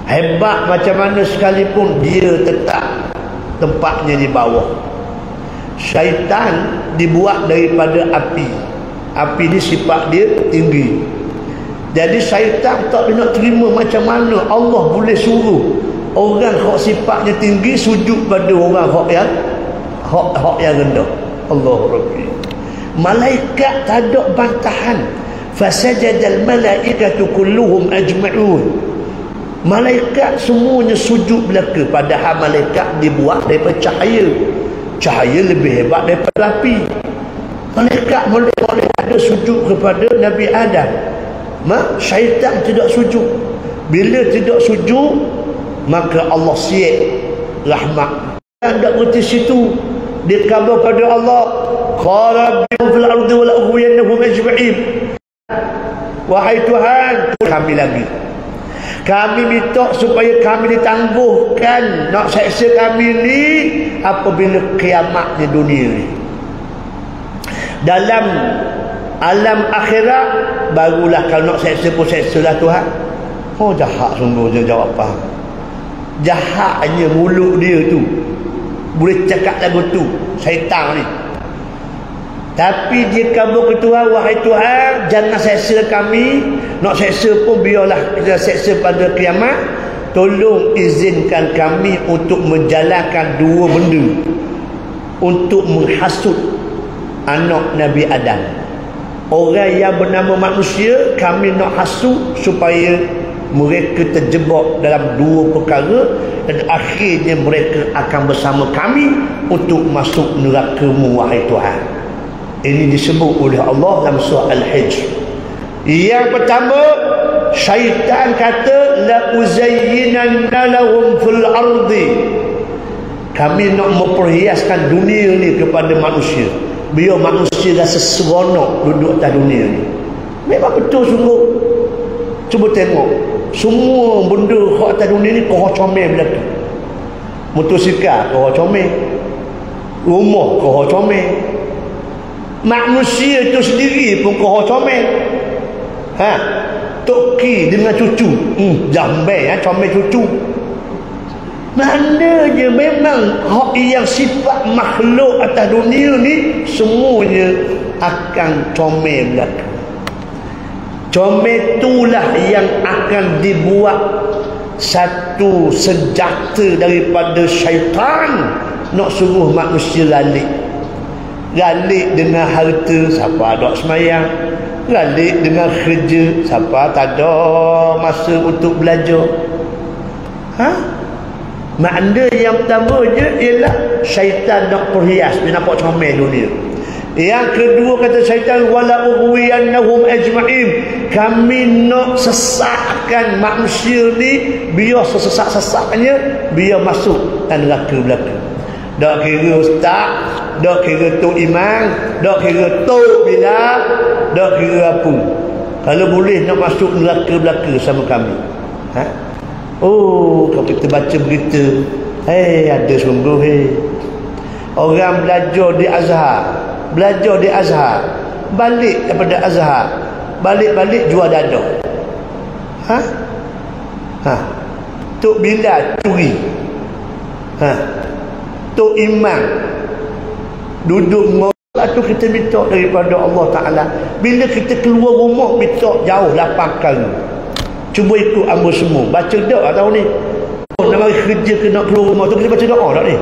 Hebat macam mana sekalipun, dia tetap tempatnya di bawah. Syaitan dibuat daripada api. Api ni sifat dia tinggi. Jadi syaitan tak nak terima macam mana Allah boleh suruh orang hak sifatnya tinggi sujud pada orang hak yang rendah. Allah Rabbi. Malaikat tak ada bantahan. Fasajadal malaikatu kulluhum ajma'un. Malaikat semuanya sujud belaka, padahal malaikat dibuat daripada cahaya. Cahaya lebih hebat daripada api. Malaikat boleh ada sujud kepada Nabi Adam. Syaitan tidak sujud. Bila tidak sujud, maka Allah siap rahmat. Tak berhenti situ. Dia khabar pada Allah, qala bi fil ardi wa la ughwiyannahum ajma'in. Wahai Tuhan, kami lagi. Kami minta supaya kami ditangguhkan nak seksa kami ni apabila kiamatnya dunia ni. Dalam alam akhirat barulah kalau nak seksa pun seksalah Tuhan. Oh, jahat sungguh dia jawab apa. Jahatnya mulut dia tu. Boleh cakap lagu tu, syaitan ni. Tapi dia kabur ke Tuhan, wahai Tuhan, jangan seksa kami. Nak seksa pun biarlah kita seksa pada kiamat. Tolong izinkan kami untuk menjalankan dua benda untuk menghasut anak Nabi Adam. Orang yang bernama manusia, kami nak hasut supaya mereka terjebak dalam dua perkara dan akhirnya mereka akan bersama kami untuk masuk neraka-Mu, wahai Tuhan. Ini disebut oleh Allah dalam surah Al-Hijr. Yang pertama, syaitan kata la uzayyinanna lahum fil ardi. Kami nak memperhiaskan dunia ni kepada manusia. Biar manusia rasa seronok duduk atas dunia ni. Memang betul sungguh. Cuba tengok Semua benda hak atas dunia ni kau comel berlaku. Motosikal kau comel, rumah kau comel, manusia itu sendiri pun kau comel. Toki dengan cucu, jambai comel cucu. Maknanya memang hak yang sifat makhluk atas dunia ni semuanya akan comel belaka. Comel itulah yang akan dibuat satu senjata daripada syaitan nak suruh manusia galik. Galik dengan harta, siapa ada semayang. Galik dengan kerja, siapa tak ada masa untuk belajar. Makna yang pertama je ialah syaitan nak perhias, dia nampak comel dunia. Yang kedua kata syaitan, wala ughwiyannahum ajma'in, kami nak sesatkan manusia ni biar sesesak-sesaknya biar masuk neraka belaka. Tak kira ustaz, tak kira tok imam, tak kira tok bila, tak kira apa. Kalau boleh nak masuk neraka belaka sama kami. Oh, kalau kita baca berita, ada sungguh orang belajar di Azhar, balik daripada Azhar, balik jual dada. Tok Bilal curi. Tok Imam duduk mengolah tu, kita minta daripada Allah Ta'ala. Bila kita keluar rumah, minta jauh 8 kali. Cuba ikut ambil semua. Baca doa tahu ni. Nak bagi kerja ke nak keluar rumah tu, kita baca doa tak ni?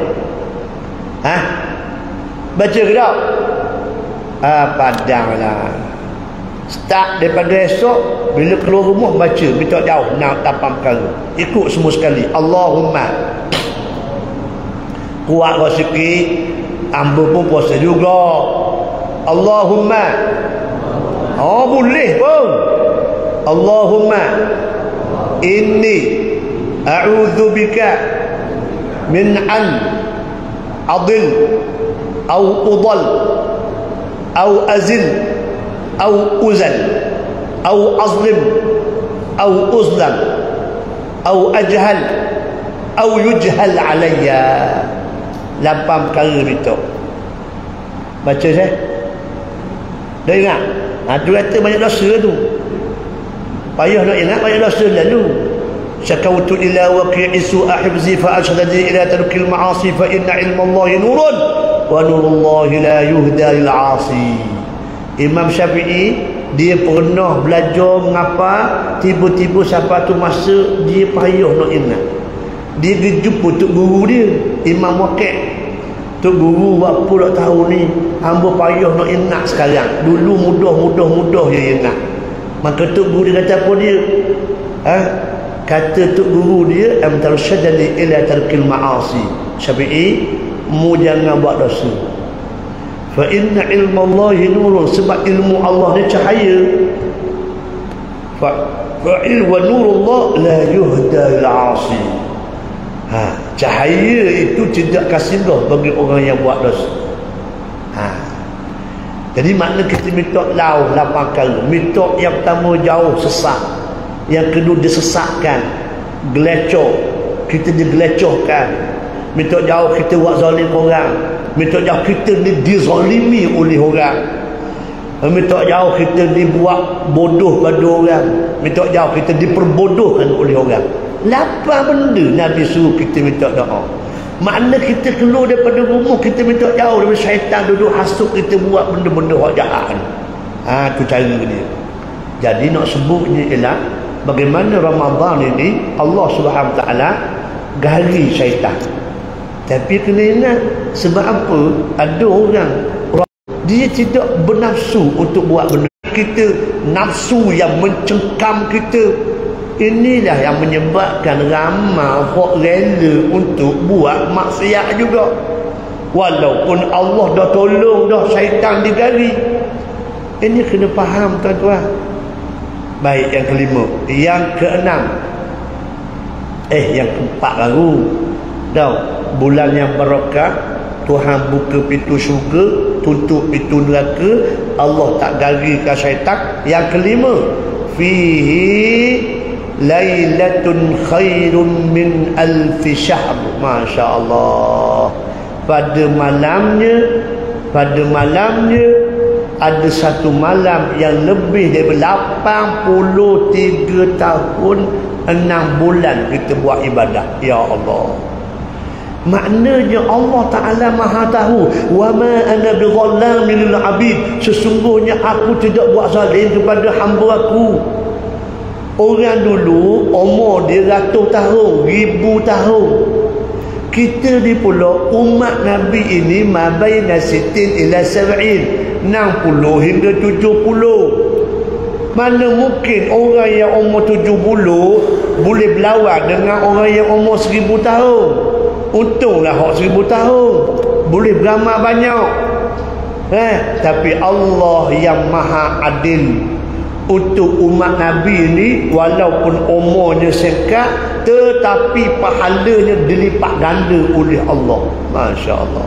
Baca ke tak? Padanglah. Start daripada esok, bila keluar rumah baca, minta jauh 8 kali. Ikut semua sekali. Allahumma. Kuat kau sikit, ambil pun puasa juga. Allahumma. Boleh pun. Allahumma inni a'udzu bika min an adil au udal au azil au uzal au azlim au uzlam au ajhal au yujhal alayya. 8 perkara minta. Baca saya. Dah ingat? Tu kata banyak dosa tu. Payah nak ingat, banyak dosa lalu. Syakautu ila waqi'i su'a hifzi fa ashhadani ila tarkil ma'asi fa inna ilma Allahi nurun wa nurullahi la yuhda lil 'asi. Imam Syafi'i dia pernah belajar mengapa, tiba-tiba siapa tu masa dia payah nak ingat. Dia jumpa tok guru dia, Imam Waqi'. Tok guru apa tak tahu ni, hamba payah nak ingat sekarang. Dulu mudah je ingat. Maka tok guru dia kata apa dia? Kata tok guru dia, amtarsyadani ila tarkil ma'asi. Syafi'i, mu jangan buat dosa. Fa inna ilma Allahi nurun, sebab ilmu Allah ni cahaya. Fa wa nurullah la yuhda lil 'asi. Cahaya itu tidak kasih bagi orang yang buat dosa. Jadi makna kita minta jauh 8 kali. Minta yang pertama jauh sesat, yang kedua disesatkan, gelecor, kita digelecorkan. Minta jauh kita buat zalim orang, minta jauh kita dizalimi oleh orang, minta jauh kita dibuat bodoh pada orang, minta jauh kita diperbodohkan oleh orang. 8 benda Nabi suruh kita minta doa. Makna kita keluar daripada rumah, kita minta jauh daripada syaitan duduk hasut kita buat benda-benda hak jahat. Tu cara dia. Jadi nak sebutnya ialah bagaimana Ramadan ini Allah Subhanahu Taala gali syaitan. Tapi kena ingat, sebab apa? Ada orang dia tidak bernafsu untuk buat benda. Kita nafsu yang mencengkam kita. Inilah yang menyebabkan ramai hak rela untuk buat maksiat juga. Walaupun Allah dah tolong dah, syaitan digali. Ini kena faham tuan-tuan. Baik, yang kelima. Yang keenam, yang keempat baru. Bulan yang barakah, Tuhan buka pintu syurga, tutup pintu neraka, Allah tak garikan syaitan. Yang kelima, fihi lailatun khairun min alfi syahr. Masya Allah. Pada malamnya ada satu malam yang lebih daripada 83 tahun 6 bulan kita buat ibadah. Ya Allah. Maknanya Allah Ta'ala Maha tahu. Wa ma ana bighallamin lil abid. Sesungguhnya aku tidak buat zalim kepada hamba aku. Orang dulu umur dia ratus tahun, 1000 tahun. Kita ni pula umat Nabi ini mabaina sitin ila sab'in, 60 hingga 70. Mana mungkin orang yang umur 70 boleh berlawan dengan orang yang umur 1000 tahun. Untunglah hak 1000 tahun boleh beramal banyak. Tapi Allah yang Maha Adil untuk umat Nabi ini, walaupun umurnya singkat tetapi pahalanya dilipat ganda oleh Allah. Masya Allah.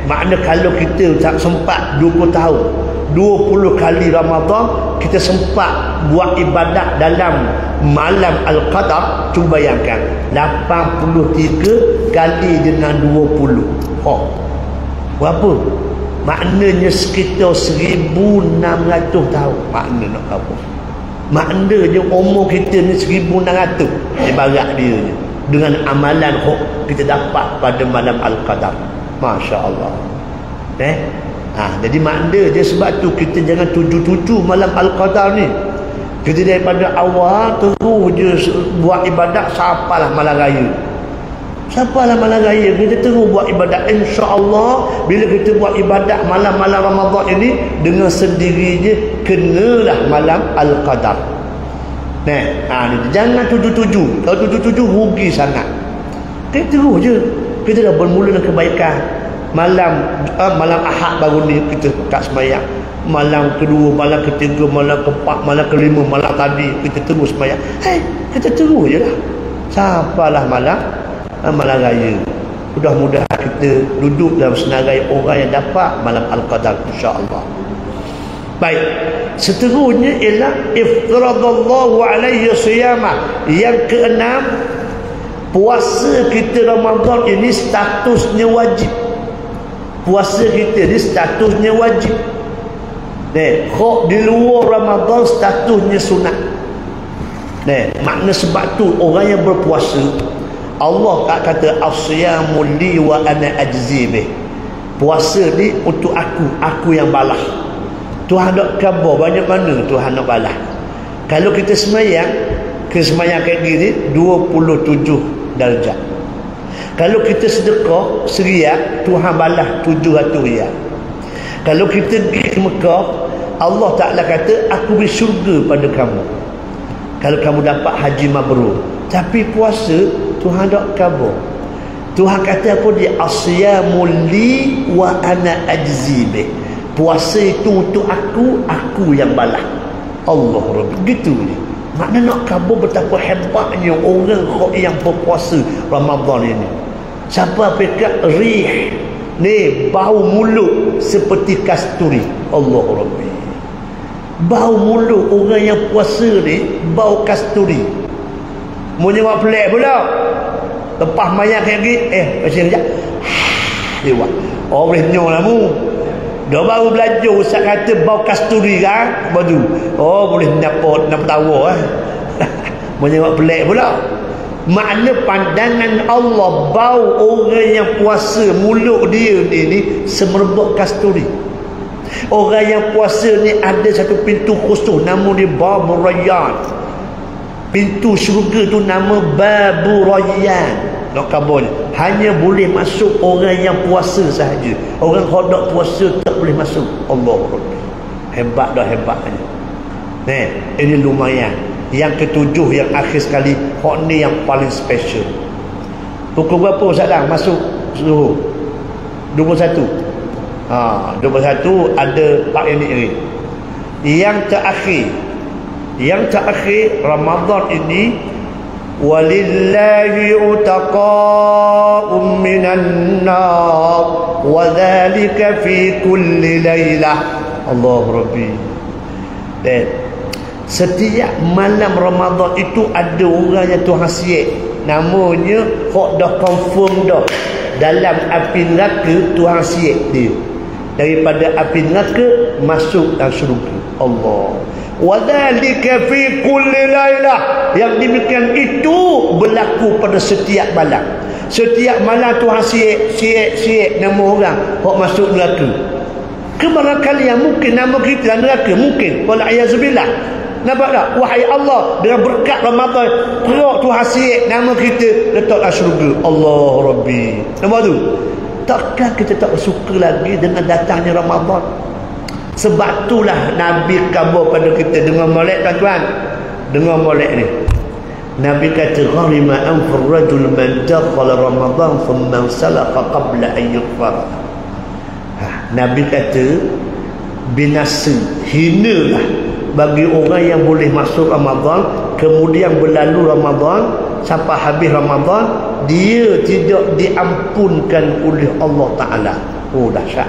Makna kalau kita tak sempat 20 tahun 20 kali Ramadan kita sempat buat ibadat dalam malam Al-Qadar, cuba bayangkan 83 kali dengan 20. Berapa? Maknanya sekitar 1600 tahun. Makna nak apa? Maknanya umur kita ni 1600 ibarat dia ni, dengan amalan kita dapat pada malam Al-Qadar. Masya Allah. Jadi makna dia sebab tu kita jangan tuju-tuju malam Al-Qadar ni. Kita daripada awal terus je buat ibadat sampailah malam raya. Sampailah malam raya kita terus buat ibadat. InsyaAllah bila kita buat ibadat malam-malam Ramadan ini, dengan sendirinya kenalah malam Al-Qadar. Jangan tuju-tuju. Kalau tuju-tuju rugi sangat. Kita terus je. Kita dah bermula dengan kebaikan. Malam Ahad baru ni kita kat semayang. Malam kedua, malam ketiga, malam keempat, malam kelima, malam tadi kita terus semayang. Kita terus je lah sampailah malam raya. Mudah-mudahan kita duduk dalam senarai orang yang dapat malam Al-Qadar, insya-Allah. Baik, seterusnya ialah iftaradallahu alaihi siyamah. Yang keenam, puasa kita Ramadan ini statusnya wajib. Puasa kita ni statusnya wajib. Di luar Ramadan statusnya sunat. Makna sebab tu orang yang berpuasa, Allah tak kata as-siyamu li wa ana ajzi bih. Puasa ni untuk aku yang balas. Tuhan nak khabar banyak mana Tuhan nak balas. Kalau kita semayang kayak gini 27 darjat. Kalau kita sedekah seriak, Tuhan balas 700 riyal. Kalau kita pergi ke Mekah, Allah Ta'ala kata aku beri syurga pada kamu kalau kamu dapat haji mabrur. Tapi puasa Tuhan tak khabar. Tuhan kata apa dia? Asyamu li wa ana ajzi bih. Puasa itu untuk aku yang balas. Allah Rabbi. Gitu ni. Makna nak khabar betapa hebatnya orang yang berpuasa Ramadan ini. Siapa pekat rih ni, bau mulut seperti kasturi. Allah Rabbi. Bau mulut orang yang puasa ni bau kasturi. Mau tengok pelik pula. Lepas mayang kayak gini, macam sekejap. Lewat. Boleh nyong lah mu. Dah baru belajar Ustaz kata bau kasturi kan? Baju. Boleh nampak tawa Mau tengok pelik pula. Makna pandangan Allah, bau orang yang puasa mulut dia ni semerbak kasturi. Orang yang puasa ni ada satu pintu khusus, nama dia Babur Rayyan. Pintu syurga tu nama Babur Rayyan. Nak kabarnya hanya boleh masuk orang yang puasa sahaja. Orang khodak puasa tak boleh masuk. Allah Rabbi. Hebat dah hebatnya. Ini lumayan. Yang ketujuh, yang akhir sekali, hak ni yang paling special. Pukul berapa Ustaz Lang masuk suruh? 21. 21 ada 4 minit ni. Yang terakhir Ramadan ini, walillahi utaqa'um minan nar wa dhalika fi kulli laylah. Allah Rabbi. Setiap malam Ramadan itu ada orang yang Tuhan siap. Namanya hok dah confirm dah. Dalam api neraka Tuhan siap dia. Daripada api neraka masuk dalam syurga. Allah. Wadzalika fi kulli lailah. Yang demikian itu berlaku pada setiap malam. Setiap malam Tuhan siap nama orang hok masuk neraka. Kebarangkali yang mungkin nama kita dalam neraka mungkin. Wa'iyazbillah. Nampak tak? Wahai Allah, dengan berkat Ramadan, perut Tuhan siap nama kita letaklah syurga. Allah Rabbi. Nampak tu? Takkan kita tak suka lagi dengan datangnya Ramadan? Sebab itulah Nabi khabar pada kita dengan molek tuan-tuan. Dengan molek ni. Nabi kata gharima anfur rajul man dakhala Ramadan thumma salaqa qabla an yughfar. Nabi kata binasa, hinalah bagi orang yang boleh masuk Ramadan kemudian berlalu Ramadan sampai habis Ramadan dia tidak diampunkan oleh Allah Ta'ala. Oh dahsyat.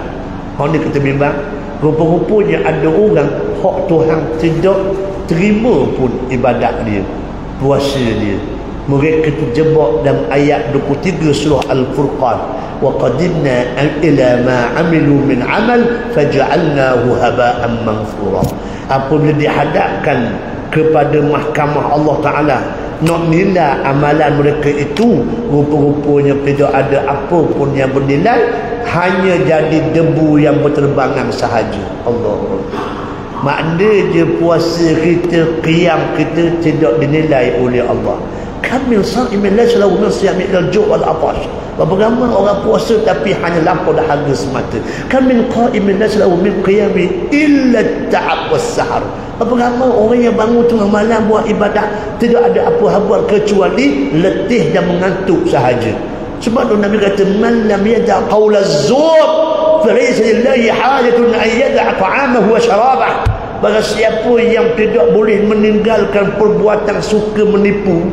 Orang ni kita bimbang rupa-rupanya ada orang hak Tuhan tidak terima pun ibadat dia, puasa dia. Mereka terjebak dalam ayat 23 surah Al-Furqan. Wa qadimna ila ma amilu min amal faj'alnahu haba'an manthura. Apabila dihadapkan kepada mahkamah Allah Ta'ala nak nilai amalan mereka itu, rupa-rupanya tidak ada apa pun yang bernilai, hanya jadi debu yang berterbangan sahaja. Allah. Makna je puasa kita, qiyam kita tidak dinilai oleh Allah. Kamil sa'imin la selalu nasi'amil al-ju' wal-atash. Berapa ramai orang puasa tapi hanya lapar dahaga semata. Kamil qa'imin la selalu min qiyami illa ta'ab was-sahar. Berapa ramai orang yang bangun tengah malam buat ibadah tidak ada apa-apa kecuali letih dan mengantuk sahaja. Sebab tu Nabi kata man lam yada' qawla az-zur falaysa lillahi hajatun an yada' ta'amahu wa syarabah. Barang siapa yang tidak boleh meninggalkan perbuatan suka menipu,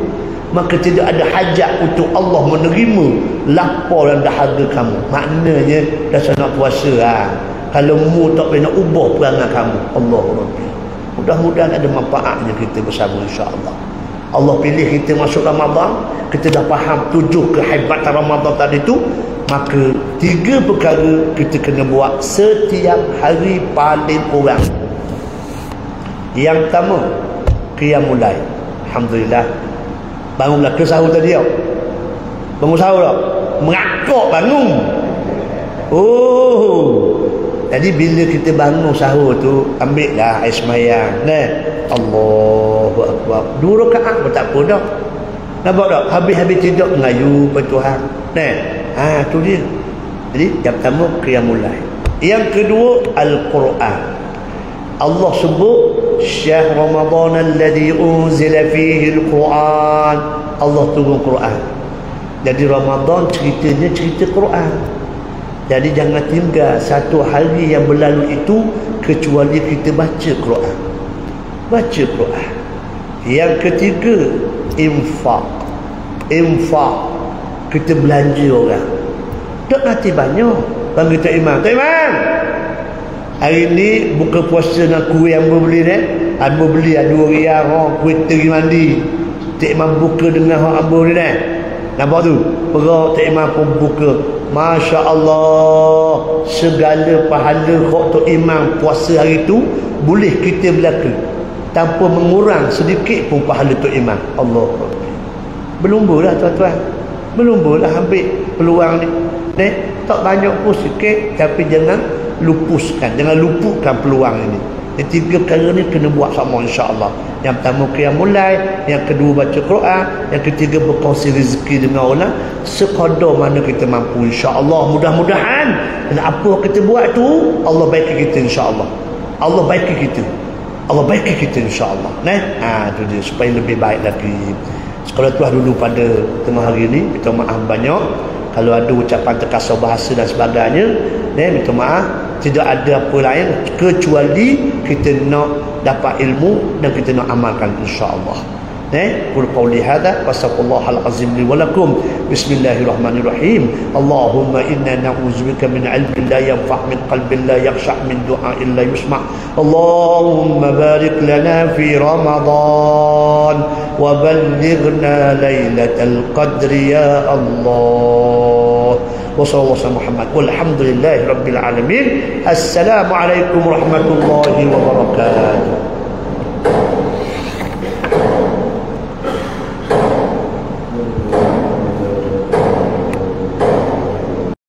maka tidak ada hajat untuk Allah menerima lapar dan dahaga kamu. Maknanya dah nak puasa kalau mu tak boleh nak ubah perangai kamu. Allah Rabbi. Mudah-mudahan ada manfaatnya kita bersama insya-Allah. Allah pilih kita masuk Ramadan, kita dah faham 7 kehebatan Ramadan tadi tu, maka 3 perkara kita kena buat setiap hari paling kurang. Yang pertama, qiyamul lail. Alhamdulillah. Bangunlah ke sahur tadi tau. Bangun sahur tau. Mengakak bangun. Oh. Jadi bila kita bangun sahur tu, ambillah air semayang. Allahu Akbar. 2 rakaat pun tak apa dah. Nampak tak? Habis-habis tidur mengayu pada Tuhan. Tu dia. Jadi yang pertama qiyamul lail. Yang kedua Al-Quran. Allah sebut syahr Ramadan alladhi unzila fihi al-Quran. Allah turun Quran. Jadi Ramadan ceritanya cerita Quran. Jadi jangan tinggal satu hari yang berlalu itu kecuali kita baca Quran. Baca Quran. Yang ketiga infak. Infak. Kita belanja orang. Tak nanti banyak. Panggil Tok Imam. Tok Imam, hari ni buka puasa dengan kuih yang beli ni. Ambo beli ada RM2 kuih teri mandi. Tok Imam buka dengan hak ambo ni ni. Nampak tu? Perak Tok Imam pun buka. Masya Allah, segala pahala hak Tok Imam puasa hari tu boleh kita belaka tanpa mengurang sedikit pun pahala Tok Imam. Allah. Berlumba lah tuan-tuan. Berlumba lah ambil peluang ni. Tak banyak pun sikit, tapi jangan lupuskan, jangan luputkan peluang ini. Yang 3 perkara ni kena buat sama insya-Allah. Yang pertama qiyamul lail, yang kedua baca Quran, yang ketiga berkongsi rezeki dengan orang sekadar mana kita mampu insya-Allah. Mudah-mudahan dan apa kita buat tu Allah baiki kita insya-Allah. Allah baiki kita. Allah baiki kita insya-Allah. Tu dia supaya lebih baik lagi. Sekolah tu dulu pada tengah hari ni, minta maaf banyak kalau ada ucapan terkasar bahasa dan sebagainya. Minta maaf. Tidak ada apa lain kecuali kita nak dapat ilmu dan kita nak amalkan insya-Allah. قل قولي هذا واستغفر الله العظيم لي ولكم. بسم الله الرحمن الرحيم. اللهم إنا نعوذ بك من علم لا ينفع من قلب لا يخشع من دعاء لا يسمع. اللهم بارك لنا في رمضان وبلغنا ليلة القدر يا الله. وصلى الله على محمد والحمد لله رب العالمين. السلام عليكم ورحمة الله وبركاته.